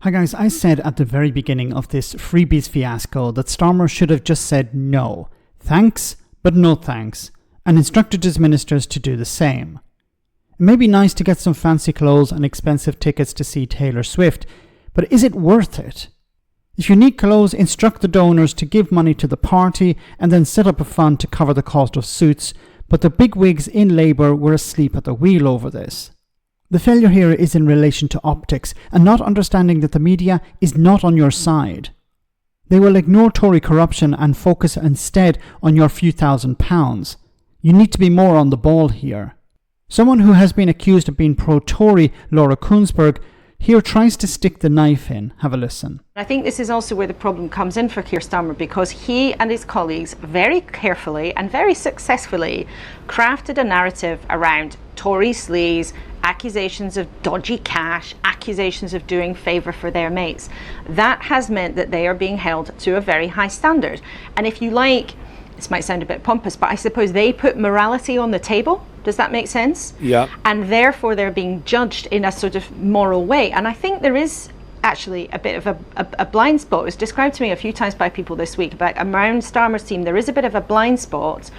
Hi guys, I said at the very beginning of this Freebies fiasco that Starmer should have just said no. Thanks, but no thanks, and instructed his ministers to do the same. It may be nice to get some fancy clothes and expensive tickets to see Taylor Swift, but is it worth it? If you need clothes, instruct the donors to give money to the party and then set up a fund to cover the cost of suits, but the bigwigs in Labour were asleep at the wheel over this. The failure here is in relation to optics and not understanding that the media is not on your side. They will ignore Tory corruption and focus instead on your few £1,000s. You need to be more on the ball here. Someone who has been accused of being pro-Tory, Laura Kuenssberg, here tries to stick the knife in. Have a listen. I think this is also where the problem comes in for Keir Starmer, because he and his colleagues very carefully and very successfully crafted a narrative around Tory sleaze, accusations of dodgy cash, accusations of doing favour for their mates. That has meant that they are being held to a very high standard. And if you like, this might sound a bit pompous, but I suppose they put morality on the table. Does that make sense? Yeah. And therefore they're being judged in a sort of moral way. And I think there is actually a bit of a blind spot. It was described to me a few times by people this week about around Starmer's team. There is a bit of a blind spot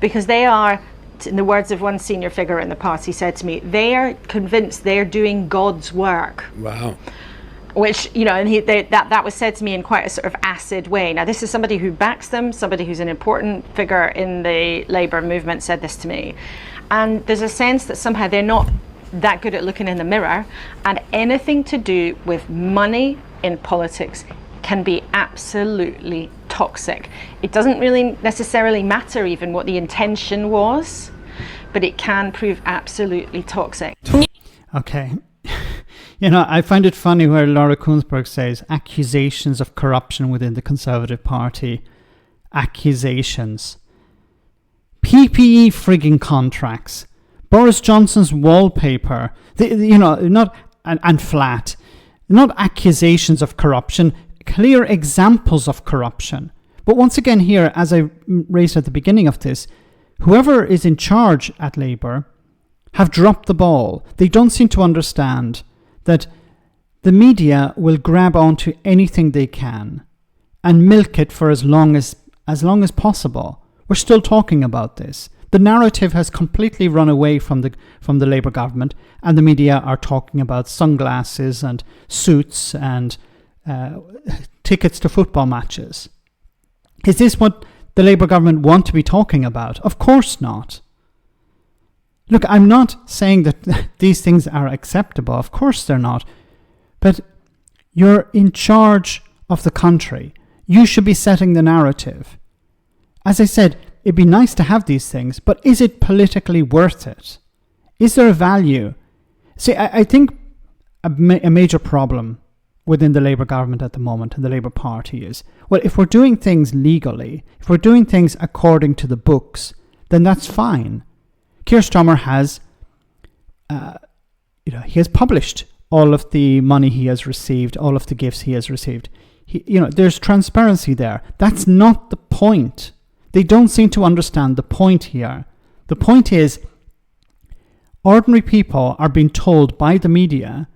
because they are, in the words of one senior figure in the party said to me, they are convinced they're doing God's work. Wow. Which, you know, and that was said to me in quite a sort of acid way. Now, this is somebody who backs them, somebody who's an important figure in the Labour movement said this to me. And there's a sense that somehow they're not that good at looking in the mirror, and anything to do with money in politics can be absolutely toxic. It doesn't really necessarily matter even what the intention was, but it can prove absolutely toxic. Okay. You know, I find it funny where Laura Kuenssberg says accusations of corruption within the Conservative Party. Accusations. PPE frigging contracts. Boris Johnson's wallpaper. And flat. Not accusations of corruption, clear examples of corruption. But once again here, as I raised at the beginning of this, whoever is in charge at Labour have dropped the ball. They don't seem to understand that the media will grab onto anything they can and milk it for as long as possible. We're still talking about this. The narrative has completely run away from the Labour government, and the media are talking about sunglasses and suits and tickets to football matches. Is this what the Labour government want to be talking about? Of course not. Look, I'm not saying that these things are acceptable. Of course they're not. But you're in charge of the country. You should be setting the narrative. As I said, it'd be nice to have these things, but is it politically worth it? Is there a value? See, I think a major problem within the Labour government at the moment and the Labour Party is, well, if we're doing things legally, if we're doing things according to the books, then that's fine. Keir Starmer has, he has published all of the money he has received, all of the gifts he has received. There's transparency there. That's not the point. They don't seem to understand the point here. The point is, ordinary people are being told by the media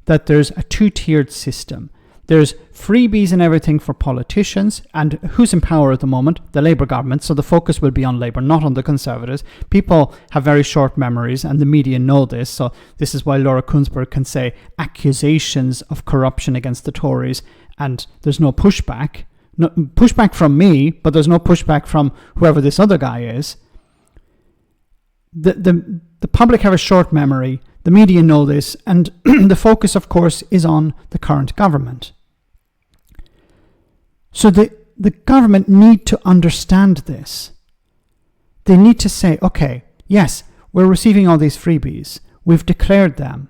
that there's a two-tiered system. There's freebies and everything for politicians, and who's in power at the moment? The Labour government, so the focus will be on Labour, not on the Conservatives. People have very short memories, and the media know this, so this is why Laura Kuenssberg can say accusations of corruption against the Tories, and there's no pushback. No pushback from me, but there's no pushback from whoever this other guy is. The public have a short memory. The media know this, and the focus, of course, is on the current government. So the government need to understand this. They need to say, okay, yes, we're receiving all these freebies. We've declared them.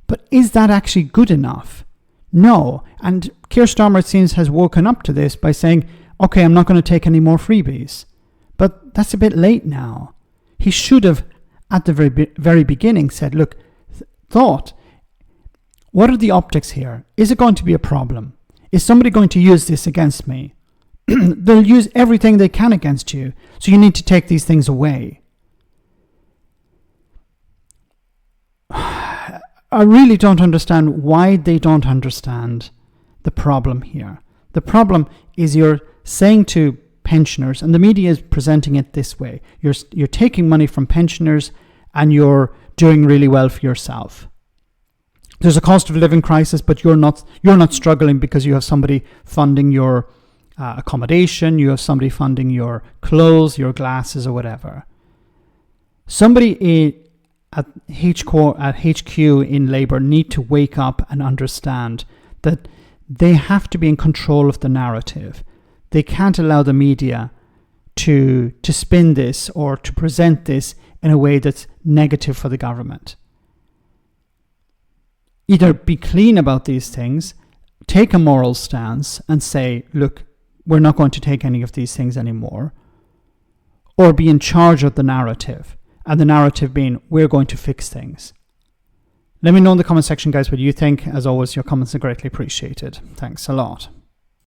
But is that actually good enough? No. And Keir Starmer, it seems, has woken up to this by saying, okay, I'm not going to take any more freebies. But that's a bit late now. He should have, at the very beginning, said, look, what are the optics here? Is it going to be a problem? Is somebody going to use this against me? They'll use everything they can against you, so you need to take these things away. I really don't understand why they don't understand the problem here. The problem is you're saying to pensioners, and the media is presenting it this way, you're taking money from pensioners and you're doing really well for yourself. There's a cost of living crisis, but you're not struggling because you have somebody funding your accommodation, you have somebody funding your clothes, your glasses, or whatever. Somebody at HQ in Labour need to wake up and understand that they have to be in control of the narrative. They can't allow the media to spin this or to present this in a way that's negative for the government. Either be clean about these things, take a moral stance and say, look, we're not going to take any of these things anymore, or be in charge of the narrative, and the narrative being, we're going to fix things. Let me know in the comment section, guys, what you think. As always, your comments are greatly appreciated. Thanks a lot.